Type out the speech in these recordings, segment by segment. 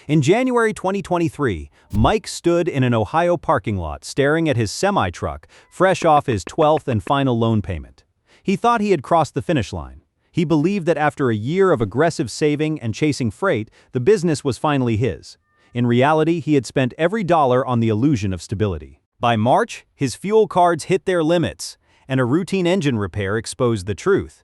In January 2023, Mike stood in an Ohio parking lot staring at his semi-truck, fresh off his 12th and final loan payment. He thought he had crossed the finish line. He believed that after a year of aggressive saving and chasing freight, the business was finally his. In reality, he had spent every dollar on the illusion of stability. By March, his fuel cards hit their limits, and a routine engine repair exposed the truth.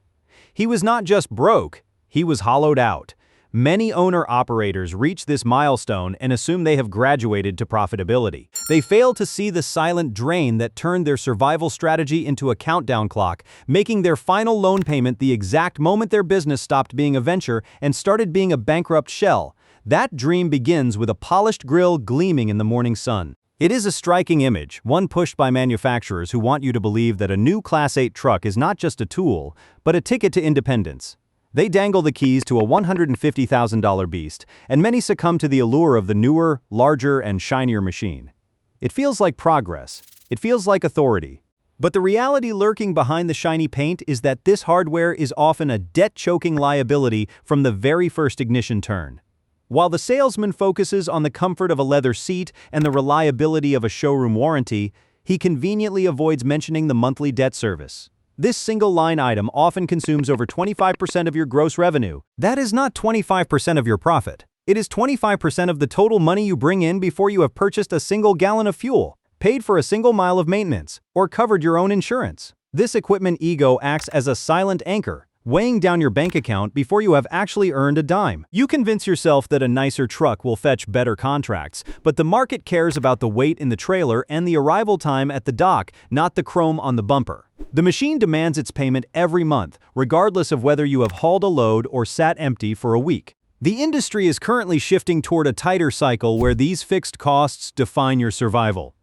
He was not just broke, he was hollowed out. Many owner-operators reach this milestone and assume they have graduated to profitability. They fail to see the silent drain that turned their survival strategy into a countdown clock, making their final loan payment the exact moment their business stopped being a venture and started being a bankrupt shell. That dream begins with a polished grille gleaming in the morning sun. It is a striking image, one pushed by manufacturers who want you to believe that a new Class 8 truck is not just a tool, but a ticket to independence. They dangle the keys to a $150,000 beast, and many succumb to the allure of the newer, larger, and shinier machine. It feels like progress. It feels like authority. But the reality lurking behind the shiny paint is that this hardware is often a debt-choking liability from the very first ignition turn. While the salesman focuses on the comfort of a leather seat and the reliability of a showroom warranty, he conveniently avoids mentioning the monthly debt service. This single line item often consumes over 25% of your gross revenue. That is not 25% of your profit. It is 25% of the total money you bring in before you have purchased a single gallon of fuel, paid for a single mile of maintenance, or covered your own insurance. This equipment ego acts as a silent anchor, weighing down your bank account before you have actually earned a dime. You convince yourself that a nicer truck will fetch better contracts, but the market cares about the weight in the trailer and the arrival time at the dock, not the chrome on the bumper. The machine demands its payment every month, regardless of whether you have hauled a load or sat empty for a week. The industry is currently shifting toward a tighter cycle where these fixed costs define your survival.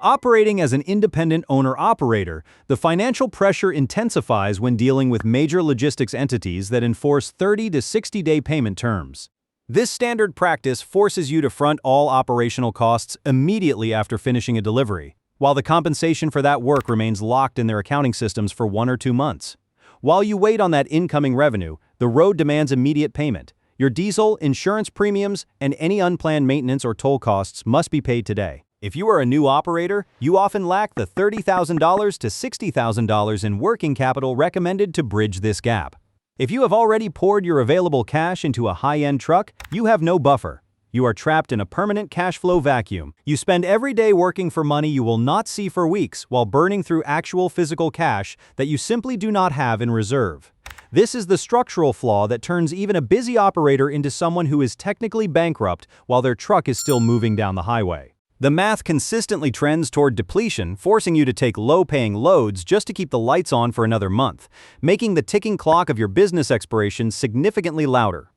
Operating as an independent owner-operator, the financial pressure intensifies when dealing with major logistics entities that enforce 30 to 60-day payment terms. This standard practice forces you to front all operational costs immediately after finishing a delivery, while the compensation for that work remains locked in their accounting systems for 1 or 2 months. While you wait on that incoming revenue, the road demands immediate payment. Your diesel, insurance premiums, and any unplanned maintenance or toll costs must be paid today. If you are a new operator, you often lack the $30,000 to $60,000 in working capital recommended to bridge this gap. If you have already poured your available cash into a high-end truck, you have no buffer. You are trapped in a permanent cash flow vacuum. You spend every day working for money you will not see for weeks while burning through actual physical cash that you simply do not have in reserve. This is the structural flaw that turns even a busy operator into someone who is technically bankrupt while their truck is still moving down the highway. The math consistently trends toward depletion, forcing you to take low-paying loads just to keep the lights on for another month, making the ticking clock of your business expiration significantly louder.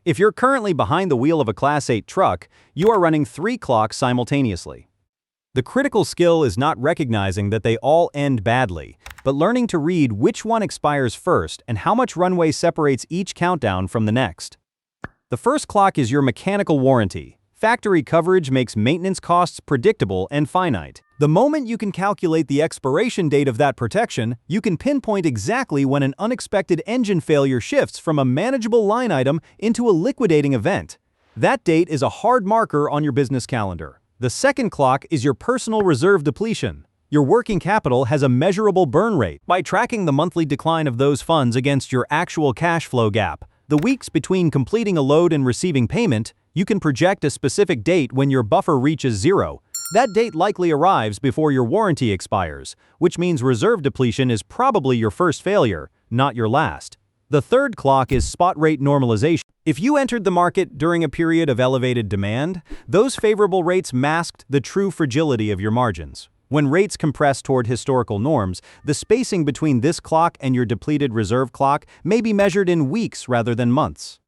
If you're currently behind the wheel of a Class 8 truck, you are running 3 clocks simultaneously. The critical skill is not recognizing that they all end badly, but learning to read which one expires first and how much runway separates each countdown from the next. The first clock is your mechanical warranty. Factory coverage makes maintenance costs predictable and finite. The moment you can calculate the expiration date of that protection, you can pinpoint exactly when an unexpected engine failure shifts from a manageable line item into a liquidating event. That date is a hard marker on your business calendar. The second clock is your personal reserve depletion. Your working capital has a measurable burn rate. By tracking the monthly decline of those funds against your actual cash flow gap, the weeks between completing a load and receiving payment, you can project a specific date when your buffer reaches zero. That date likely arrives before your warranty expires, which means reserve depletion is probably your first failure, not your last. The third clock is spot rate normalization. If you entered the market during a period of elevated demand, those favorable rates masked the true fragility of your margins. When rates compress toward historical norms, the spacing between this clock and your depleted reserve clock may be measured in weeks rather than months.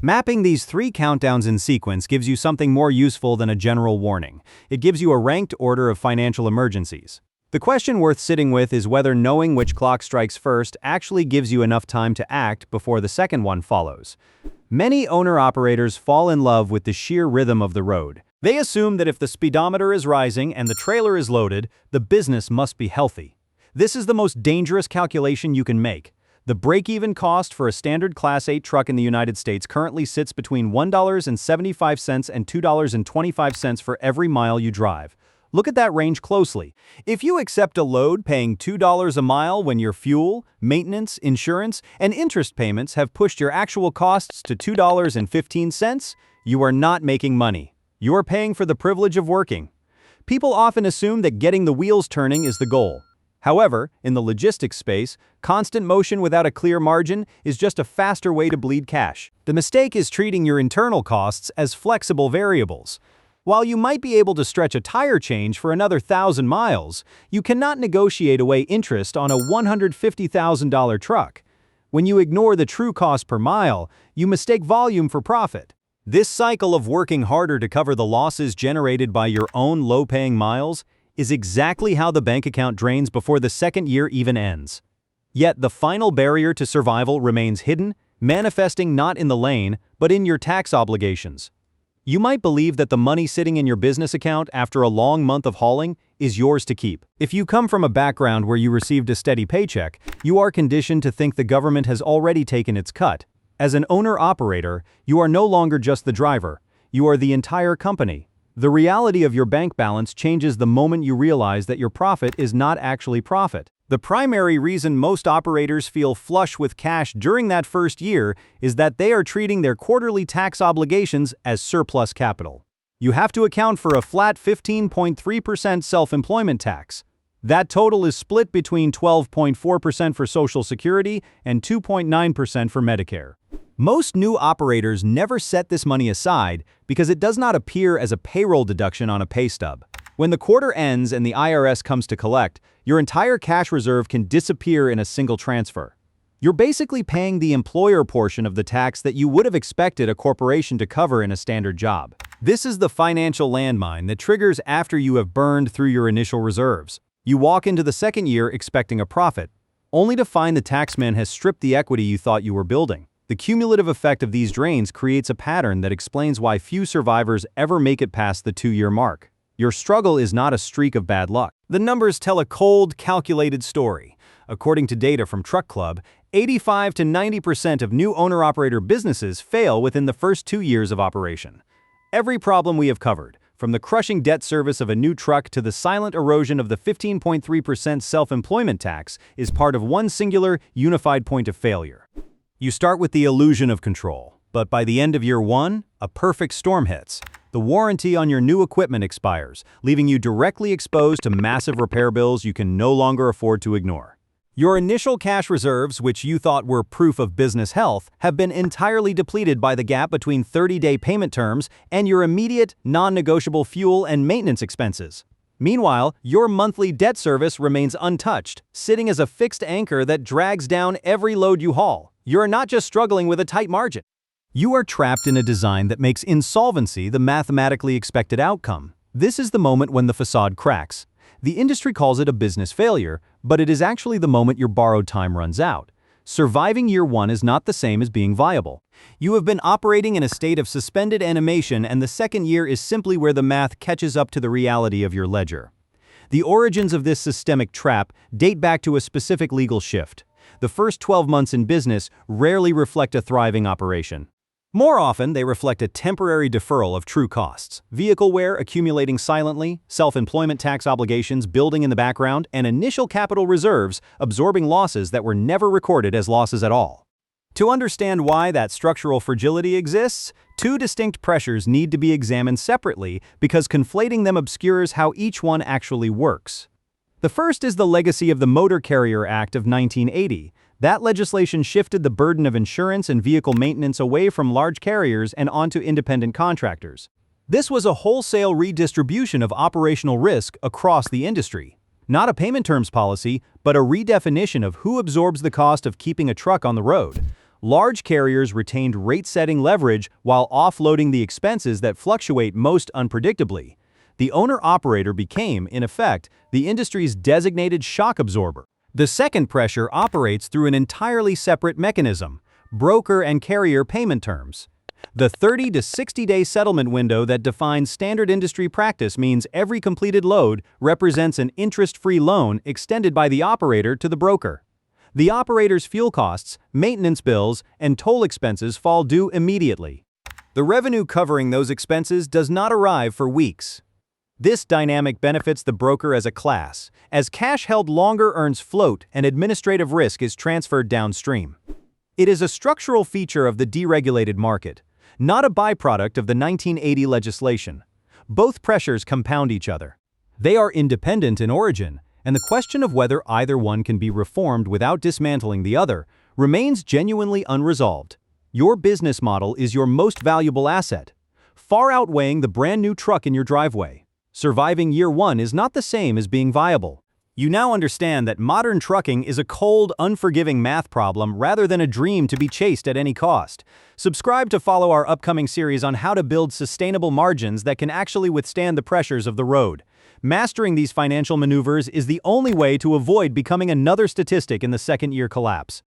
Mapping these 3 countdowns in sequence gives you something more useful than a general warning. It gives you a ranked order of financial emergencies. The question worth sitting with is whether knowing which clock strikes first actually gives you enough time to act before the second one follows. Many owner-operators fall in love with the sheer rhythm of the road. They assume that if the speedometer is rising and the trailer is loaded, the business must be healthy. This is the most dangerous calculation you can make. The break-even cost for a standard Class 8 truck in the United States currently sits between $1.75 and $2.25 for every mile you drive. Look at that range closely. If you accept a load paying $2 a mile when your fuel, maintenance, insurance, and interest payments have pushed your actual costs to $2.15, you are not making money. You are paying for the privilege of working. People often assume that getting the wheels turning is the goal. However, in the logistics space, constant motion without a clear margin is just a faster way to bleed cash. The mistake is treating your internal costs as flexible variables. While you might be able to stretch a tire change for another 1,000 miles, you cannot negotiate away interest on a $150,000 truck. When you ignore the true cost per mile, you mistake volume for profit. This cycle of working harder to cover the losses generated by your own low-paying miles is exactly how the bank account drains before the second year even ends. Yet the final barrier to survival remains hidden, manifesting not in the lane, but in your tax obligations. You might believe that the money sitting in your business account after a long month of hauling is yours to keep. If you come from a background where you received a steady paycheck, you are conditioned to think the government has already taken its cut. As an owner-operator, you are no longer just the driver, you are the entire company. The reality of your bank balance changes the moment you realize that your profit is not actually profit. The primary reason most operators feel flush with cash during that first year is that they are treating their quarterly tax obligations as surplus capital. You have to account for a flat 15.3% self-employment tax. That total is split between 12.4% for Social Security and 2.9% for Medicare. Most new operators never set this money aside because it does not appear as a payroll deduction on a pay stub. When the quarter ends and the IRS comes to collect, your entire cash reserve can disappear in a single transfer. You're basically paying the employer portion of the tax that you would have expected a corporation to cover in a standard job. This is the financial landmine that triggers after you have burned through your initial reserves. You walk into the second year expecting a profit, only to find the taxman has stripped the equity you thought you were building. The cumulative effect of these drains creates a pattern that explains why few survivors ever make it past the 2-year mark. Your struggle is not a streak of bad luck. The numbers tell a cold, calculated story. According to data from Truck Club, 85 to 90% of new owner-operator businesses fail within the first 2 years of operation. Every problem we have covered, from the crushing debt service of a new truck to the silent erosion of the 15.3% self-employment tax, is part of one singular, unified point of failure. You start with the illusion of control, but by the end of year 1, a perfect storm hits. The warranty on your new equipment expires, leaving you directly exposed to massive repair bills you can no longer afford to ignore. Your initial cash reserves, which you thought were proof of business health, have been entirely depleted by the gap between 30-day payment terms and your immediate, non-negotiable fuel and maintenance expenses. Meanwhile, your monthly debt service remains untouched, sitting as a fixed anchor that drags down every load you haul. You are not just struggling with a tight margin. You are trapped in a design that makes insolvency the mathematically expected outcome. This is the moment when the facade cracks. The industry calls it a business failure, but it is actually the moment your borrowed time runs out. Surviving year 1 is not the same as being viable. You have been operating in a state of suspended animation, and the second year is simply where the math catches up to the reality of your ledger. The origins of this systemic trap date back to a specific legal shift. The first 12 months in business rarely reflect a thriving operation. More often, they reflect a temporary deferral of true costs, vehicle wear accumulating silently, self-employment tax obligations building in the background, and initial capital reserves absorbing losses that were never recorded as losses at all. To understand why that structural fragility exists, 2 distinct pressures need to be examined separately because conflating them obscures how each one actually works. The first is the legacy of the Motor Carrier Act of 1980. That legislation shifted the burden of insurance and vehicle maintenance away from large carriers and onto independent contractors. This was a wholesale redistribution of operational risk across the industry. Not a payment terms policy, but a redefinition of who absorbs the cost of keeping a truck on the road. Large carriers retained rate-setting leverage while offloading the expenses that fluctuate most unpredictably. The owner-operator became, in effect, the industry's designated shock absorber. The second pressure operates through an entirely separate mechanism: broker and carrier payment terms. The 30 to 60-day settlement window that defines standard industry practice means every completed load represents an interest-free loan extended by the operator to the broker. The operator's fuel costs, maintenance bills, and toll expenses fall due immediately. The revenue covering those expenses does not arrive for weeks. This dynamic benefits the broker as a class, as cash held longer earns float and administrative risk is transferred downstream. It is a structural feature of the deregulated market, not a byproduct of the 1980 legislation. Both pressures compound each other. They are independent in origin, and the question of whether either one can be reformed without dismantling the other remains genuinely unresolved. Your business model is your most valuable asset, far outweighing the brand new truck in your driveway. Surviving year one is not the same as being viable. You now understand that modern trucking is a cold, unforgiving math problem rather than a dream to be chased at any cost. Subscribe to follow our upcoming series on how to build sustainable margins that can actually withstand the pressures of the road. Mastering these financial maneuvers is the only way to avoid becoming another statistic in the second-year collapse.